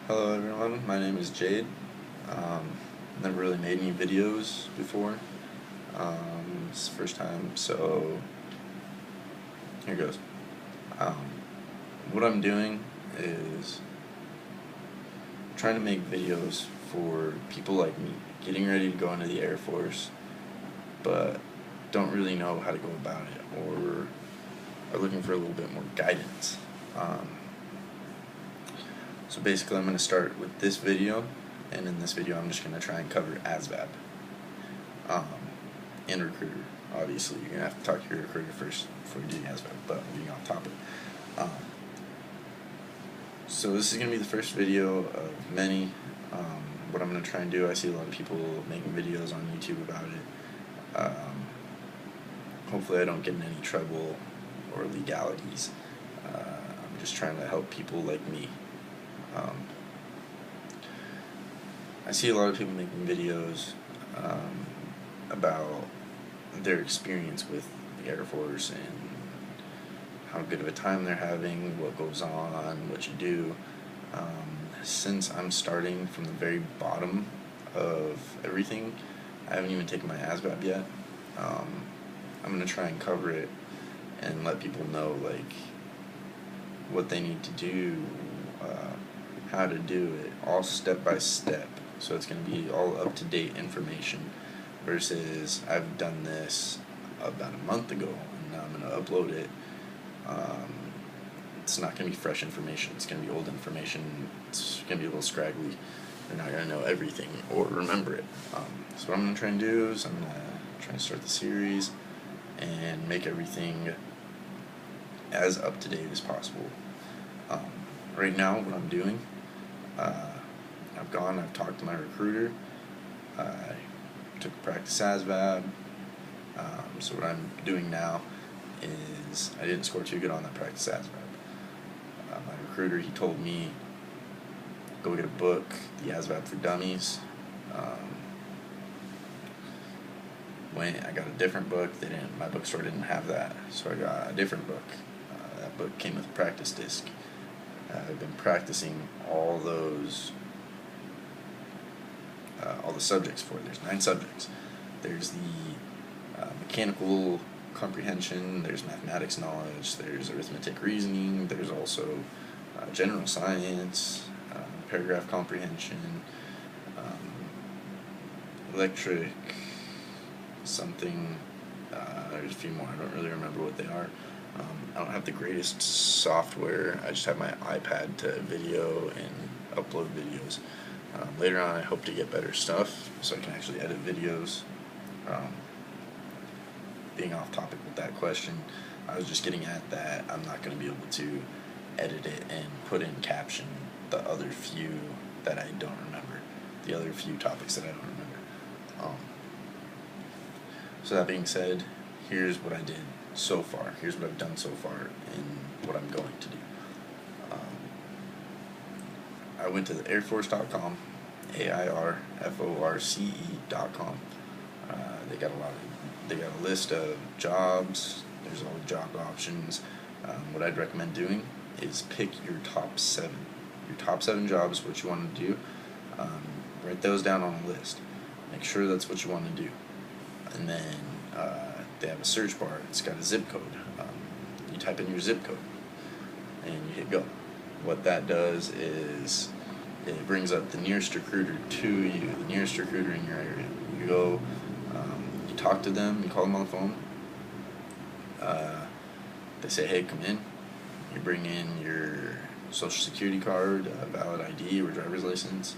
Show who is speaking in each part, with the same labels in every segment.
Speaker 1: Hello everyone, my name is Jade. Never really made any videos before. It's the first time, so here goes. Um, what I'm doing is trying to make videos for people like me, getting ready to go into the Air Force, but don't really know how to go about it, or are looking for a little bit more guidance. So basically I'm going to start with this video, and in this video I'm just going to try and cover Asvab and recruiter. Obviously you're going to have to talk to your recruiter first before you do the Asvab, but being off topic. So this is going to be the first video of many. What I'm going to try and do, I see a lot of people making videos on YouTube about it. Hopefully I don't get in any trouble or legalities. I'm just trying to help people like me. I see a lot of people making videos about their experience with the Air Force and how good of a time they're having, what goes on, what you do. Since I'm starting from the very bottom of everything, I haven't even taken my ASVAB yet. I'm going to try and cover it and let people know like what they need to do, how to do it, all step by step. So it's going to be all up-to-date information versus I've done this about a month ago and now I'm going to upload it. It's not going to be fresh information, it's going to be old information, it's going to be a little scraggly. They're not going to know everything or remember it. So what I'm going to try and do is I'm going to try and start the series and make everything as up-to-date as possible. Right now what I'm doing, I've talked to my recruiter, I took a practice ASVAB, so what I'm doing now is I didn't score too good on that practice ASVAB. My recruiter, he told me, go get a book, the ASVAB for Dummies. I got a different book. My bookstore didn't have that, so I got a different book. That book came with a practice disc. I've been practicing all the subjects for it. There's 9 subjects. There's the mechanical comprehension, there's mathematics knowledge, there's arithmetic reasoning, there's also general science, paragraph comprehension, electric something, there's a few more, I don't really remember what they are. I don't have the greatest software, I just have my iPad to video and upload videos. Later on I hope to get better stuff so I can actually edit videos. Being off topic with that question, I was just getting at that I'm not going to be able to edit it and put in caption the other few that I don't remember, the other few topics that I don't remember. So that being said, here's what I did so far, here's what I've done so far and what I'm going to do. I went to the airforce.com, AIRFORCE.com. They got a list of jobs. There's all the job options. What I'd recommend doing is pick your top 7. Your top 7 jobs, what you want to do. Write those down on a list. Make sure that's what you want to do. And then they have a search bar. It's got a zip code. You type in your zip code and you hit go. What that does is it brings up the nearest recruiter to you, the nearest recruiter in your area. You go, you talk to them, you call them on the phone. They say, hey, come in. You bring in your social security card, a valid ID or driver's license,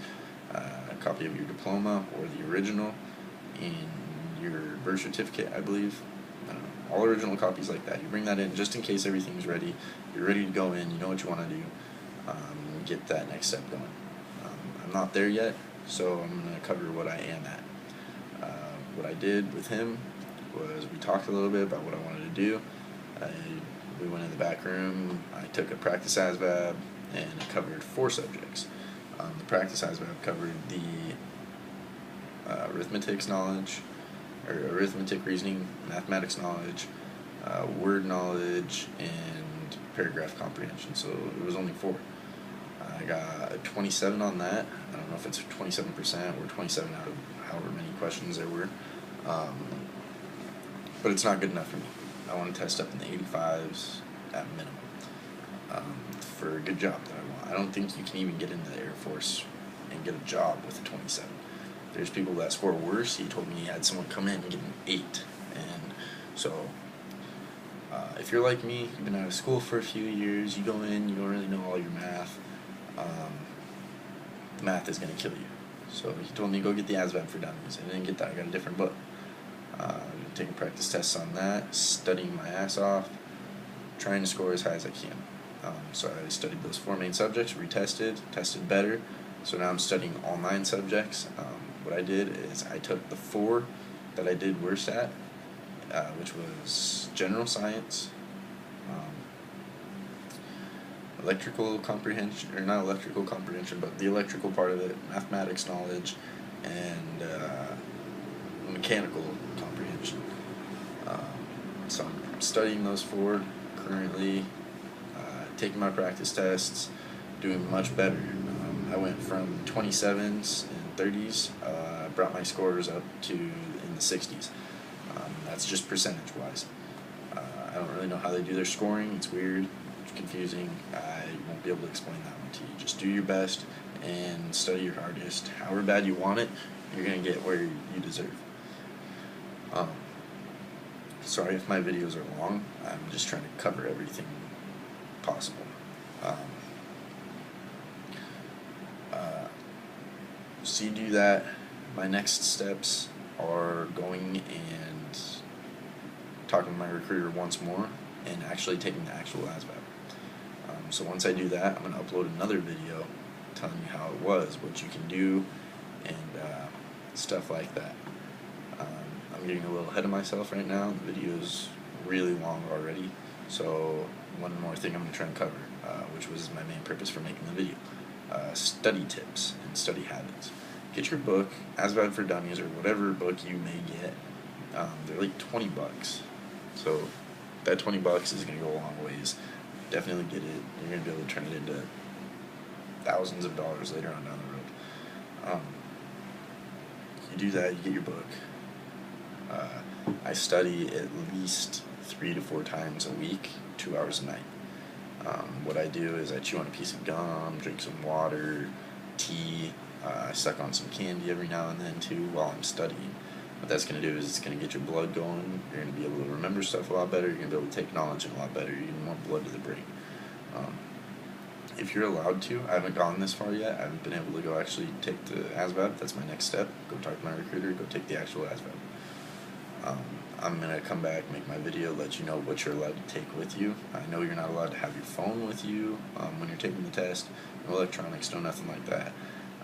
Speaker 1: a copy of your diploma or the original, and your birth certificate, I believe. All original copies like that. You bring that in just in case everything's ready. You're ready to go in. You know what you want to do. Get that next step going. I'm not there yet, so I'm going to cover what I am at. What I did with him was we talked a little bit about what I wanted to do. We went in the back room. I took a practice ASVAB and it covered 4 subjects. The practice ASVAB covered the arithmetic knowledge, or arithmetic reasoning, mathematics knowledge, word knowledge, and paragraph comprehension. So it was only 4. I got a 27 on that. I don't know if it's 27% or 27 out of however many questions there were. But it's not good enough for me. I want to test up in the 85s at minimum for a good job that I want. I don't think you can even get into the Air Force and get a job with a 27. There's people that score worse. He told me he had someone come in and get an 8. And so if you're like me, you've been out of school for a few years, you go in, you don't really know all your math, math is going to kill you. So he told me go get the Asvab for Dummies. I didn't get that. I got a different book. Taking practice tests on that, studying my ass off, trying to score as high as I can. So I studied those 4 main subjects, retested, tested better. So now I'm studying all 9 subjects. What I did is I took the 4 that I did worst at, which was general science, electrical comprehension, or not electrical comprehension, but the electrical part of it, mathematics knowledge, and mechanical comprehension. So I'm studying those 4 currently, taking my practice tests, doing much better. I went from 27s and 30s, brought my scores up to in the 60s. That's just percentage-wise. I don't really know how they do their scoring. It's weird. It's confusing. I won't be able to explain that one to you. Just do your best and study your hardest. However bad you want it, you're going to get where you deserve. Sorry if my videos are long. I'm just trying to cover everything possible. So you do that. My next steps are going and talking to my recruiter once more and actually taking the actual Asvab. So once I do that, I'm going to upload another video telling you how it was, what you can do, and stuff like that. I'm getting a little ahead of myself right now. The video's really long already, so one more thing I'm going to try and cover, which was my main purpose for making the video. Study tips and study habits. Get your book, Asvab for Dummies, or whatever book you may get. They're like $20. So that $20 is going to go a long ways. Definitely get it. You're going to be able to turn it into thousands of dollars later on down the road. You do that, you get your book. I study at least 3 to 4 times a week, 2 hours a night. What I do is I chew on a piece of gum, drink some water, tea, I suck on some candy every now and then too while I'm studying. What that's going to do is it's going to get your blood going, you're going to be able to remember stuff a lot better, you're going to be able to take knowledge in a lot better, you're getting more blood to the brain. If you're allowed to, I haven't gone this far yet, I haven't been able to go actually take the Asvab, that's my next step, go talk to my recruiter, go take the actual Asvab. I'm going to come back, make my video, let you know what you're allowed to take with you. I know you're not allowed to have your phone with you when you're taking the test, no electronics, no nothing like that.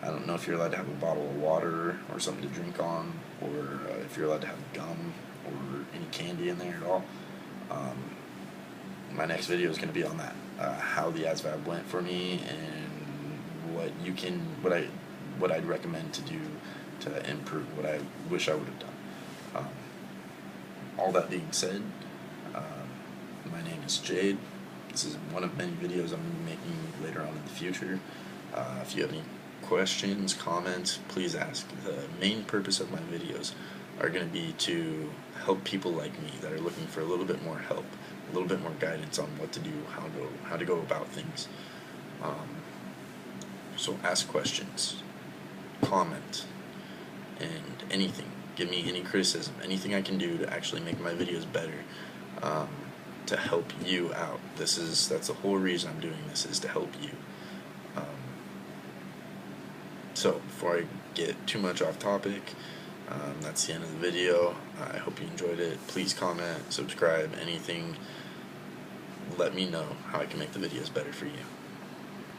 Speaker 1: I don't know if you're allowed to have a bottle of water or something to drink on, or if you're allowed to have gum or any candy in there at all. My next video is going to be on that, how the Asvab went for me and what I'd recommend to do to improve, what I wish I would have done. All that being said, my name is Jade. This is one of many videos I'm going to be making later on in the future. If you have any questions, comments, please ask. The main purpose of my videos are going to be to help people like me that are looking for a little bit more help, a little bit more guidance on what to do, how to go about things. So ask questions, comment, and anything. Give me any criticism, anything I can do to actually make my videos better, to help you out. That's the whole reason I'm doing this, is to help you. So before I get too much off topic, that's the end of the video. I hope you enjoyed it. Please comment, subscribe, anything. Let me know how I can make the videos better for you.